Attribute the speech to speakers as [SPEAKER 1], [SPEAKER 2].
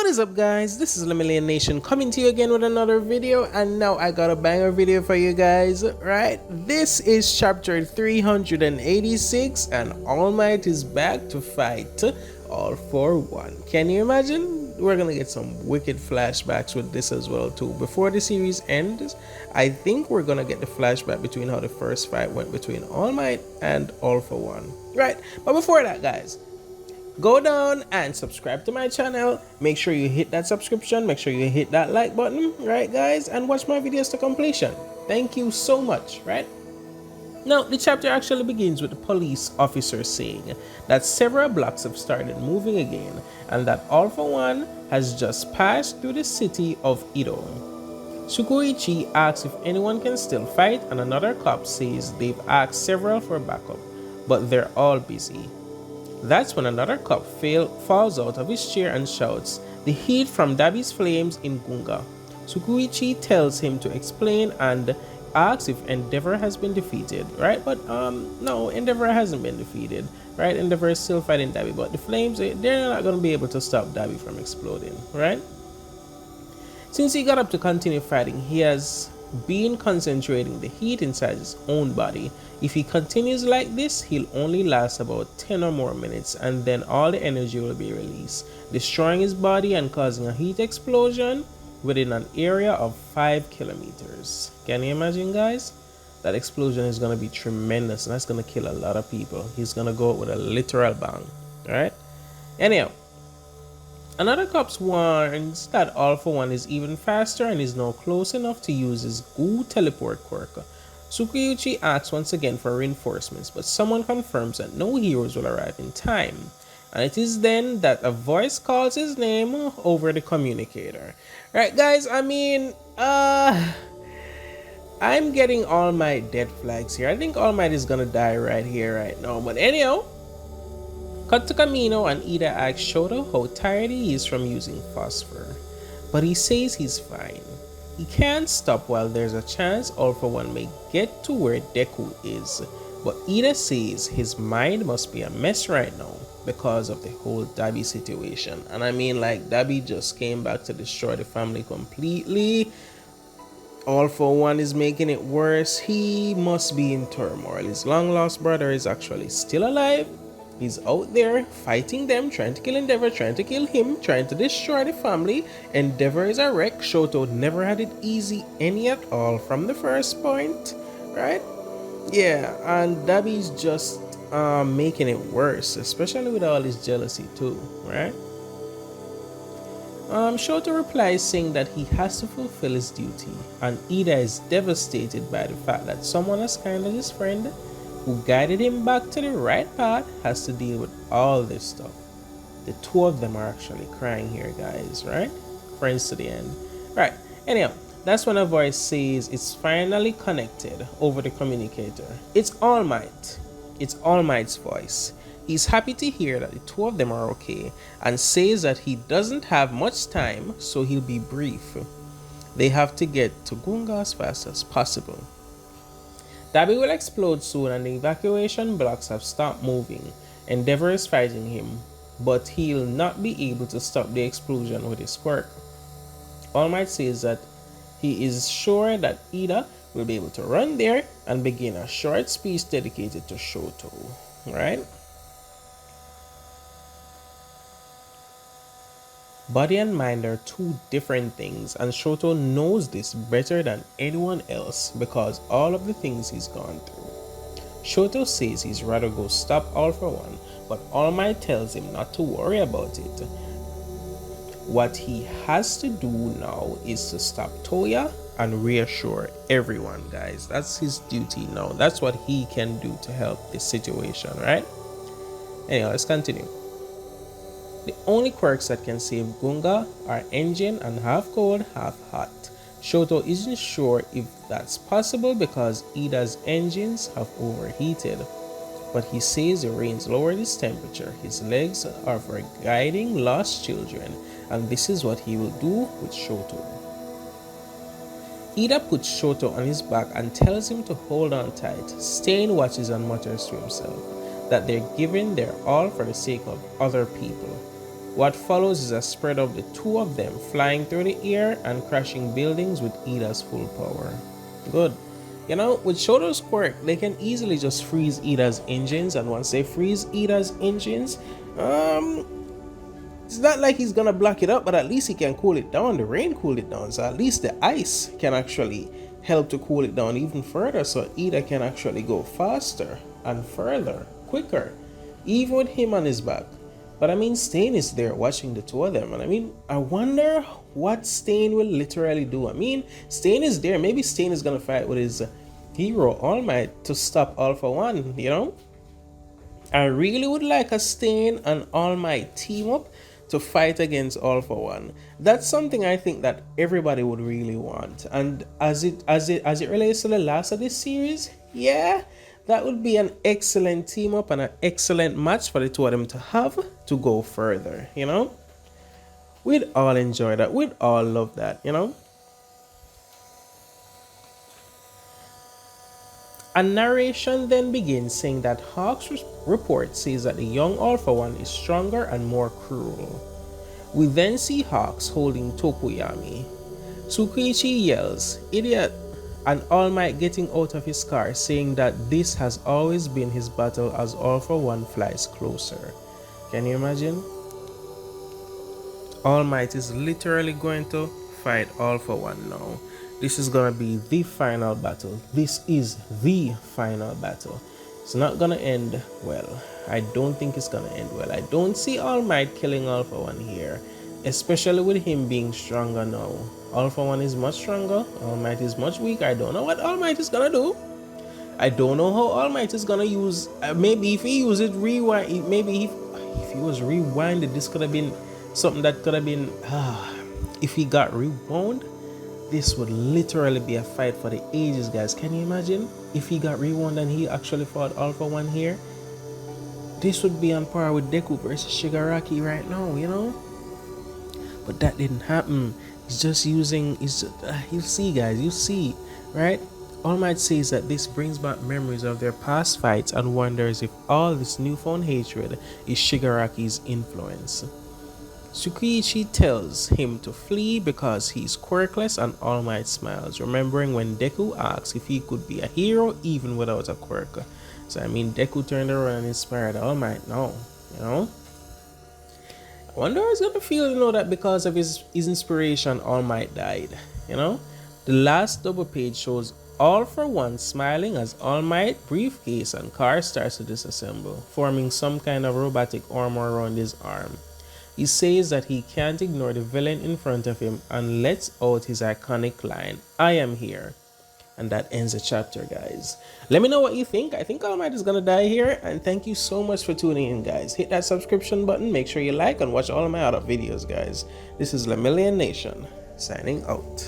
[SPEAKER 1] is up, guys? This is Lemillion Nation coming to you again with another video, and now I got a banger video for you guys, right? This is chapter 386 and All Might is back to fight all for one. Can you imagine? We're gonna get some wicked flashbacks with this as well too. Before the series ends, I think we're gonna get the flashback between how the first fight went between All Might and All for One, right? But before that, guys, go down and subscribe to my channel. Make sure you hit that subscription, make sure you hit that like button, right guys, and watch my videos to completion. Thank you so much, right? Now, the chapter actually begins with the police officer saying that several blocks have started moving again and that All for One has just passed through the city of Edo. Tsukuichi asks if anyone can still fight, and another cop says they've asked several for backup, but they're all busy. That's when another cop falls out of his chair and shouts, "The heat from Dabi's flames in Gunga." Tsukuichi tells him to explain and asks if Endeavor has been defeated, right? But no, Endeavor hasn't been defeated, right? Endeavor is still fighting Dabi, but the flames, they're not going to be able to stop Dabi from exploding, right? Since he got up to continue fighting, he has been concentrating the heat inside his own body. If he continues like this, he'll only last about 10 or more minutes, and then all the energy will be released, destroying his body and causing a heat explosion within an area of 5 kilometers. Can you imagine, guys? That explosion is going to be tremendous, and that's going to kill a lot of people. He's going to go out with a literal bang. All right? Anyhow, another cop warns that All for One is even faster and is now close enough to use his goo teleport quirk. Tsukuichi asks once again for reinforcements, but someone confirms that no heroes will arrive in time. And it is then that a voice calls his name over the communicator. Right, guys, I mean, I'm getting All Might dead flags here. I think All Might is gonna die right here, right now. But anyhow, cut to Kamino, and Ida asks Shoto how tired he is from using phosphor. But he says he's fine. He can't stop while there's a chance All for One may get to where Deku is. But Ida says his mind must be a mess right now because of the whole Dabi situation. And I mean, like, Dabi just came back to destroy the family completely. All for One is making it worse. He must be in turmoil. His long lost brother is actually still alive. He's out there fighting them, trying to kill Endeavor, trying to kill him, trying to destroy the family. Endeavor is a wreck. Shoto never had it easy any at all from the first point, right? Yeah, and Dabi's just making it worse, especially with all his jealousy too, right? Shoto replies saying that he has to fulfill his duty, and Ida is devastated by the fact that someone as kind as his friend, who guided him back to the right path, has to deal with all this stuff. The two of them are actually crying here, guys, right? Friends to the end. Right, anyhow, that's when a voice says it's finally connected over the communicator. It's All Might. It's All Might's voice. He's happy to hear that the two of them are okay, and says that he doesn't have much time, so he'll be brief. They have to get to Gunga as fast as possible. Dabi will explode soon, and the evacuation blocks have stopped moving. Endeavor is fighting him, but he'll not be able to stop the explosion with his quirk. All Might says that he is sure that Ida will be able to run there and begin a short speech dedicated to Shoto, right? Body and mind are two different things, and Shoto knows this better than anyone else because all of the things he's gone through. Shoto says he's rather go stop All for One, but All Might tells him not to worry about it. What he has to do now is to stop Toya and reassure everyone, guys. That's his duty now. That's what he can do to help this situation, right? Anyway, let's continue. The only quirks that can save Gunga are engine and half cold, half hot. Shoto isn't sure if that's possible because Ida's engines have overheated, but he says the rains lowered his temperature. His legs are for guiding lost children, and this is what he will do with Shoto. Ida puts Shoto on his back and tells him to hold on tight. Stain watches and mutters to himself that they're giving their all for the sake of other people. What follows is a spread of the two of them flying through the air and crashing buildings with Ida's full power. Good. You know, with Shoto's quirk, they can easily just freeze Ida's engines, and once they freeze Ida's engines, it's not like he's gonna block it up, but at least he can cool it down. The rain cooled it down, so at least the ice can actually help to cool it down even further, so Ida can actually go faster and further, quicker, even with him on his back. But I mean, Stain is there watching the two of them, and I mean, I wonder what Stain will literally do. I mean, Stain is there. Maybe Stain is gonna fight with his hero All Might to stop All For One, you know? I really would like a Stain and All Might team up to fight against All For One. That's something I think that everybody would really want. And as it relates to the last of this series, yeah, that would be an excellent team up and an excellent match for the two of them to have to go further, you know? We'd all enjoy that. We'd all love that, you know? A narration then begins saying that Hawk's report says that the young All For One is stronger and more cruel. We then see Hawks holding Tokuyami. Tsukuichi yells, "Idiot!" and All Might getting out of his car, saying that this has always been his battle as All For One flies closer. Can you imagine? All Might is literally going to fight All For One now. This is gonna be the final battle. This is the final battle. It's not gonna end well. I don't think it's gonna end well. I don't see All Might killing All For One here, especially with him being stronger now. All For One is much stronger. All Might is much weaker. I don't know what All Might is gonna do. I don't know how All Might is gonna use. Maybe if he uses rewind, maybe if he was rewinded, this could have been something that could have been. If he got rewound, this would literally be a fight for the ages, guys. Can you imagine if he got rewound and he actually fought All For One here? This would be on par with Deku versus Shigaraki right now, you know? But that didn't happen. He's just using, you see, guys, you see, right? All Might says that this brings back memories of their past fights and wonders if all this newfound hatred is Shigaraki's influence. Tsukuichi tells him to flee because he's quirkless, and All Might smiles, remembering when Deku asks if he could be a hero even without a quirk. So I mean, Deku turned around and inspired All Might now, you know? I wonder how he's gonna feel, you know, that because of his inspiration, All Might died, you know? The last double page shows All For One smiling as All Might, briefcase, and car starts to disassemble, forming some kind of robotic armor around his arm. He says that he can't ignore the villain in front of him and lets out his iconic line, "I am here." And that ends the chapter, guys. Let me know what you think. I think All Might is gonna die here, and thank you so much for tuning in, guys. Hit that subscription button, make sure you like and watch all of my other videos, guys. This is Lemillion Nation, signing out.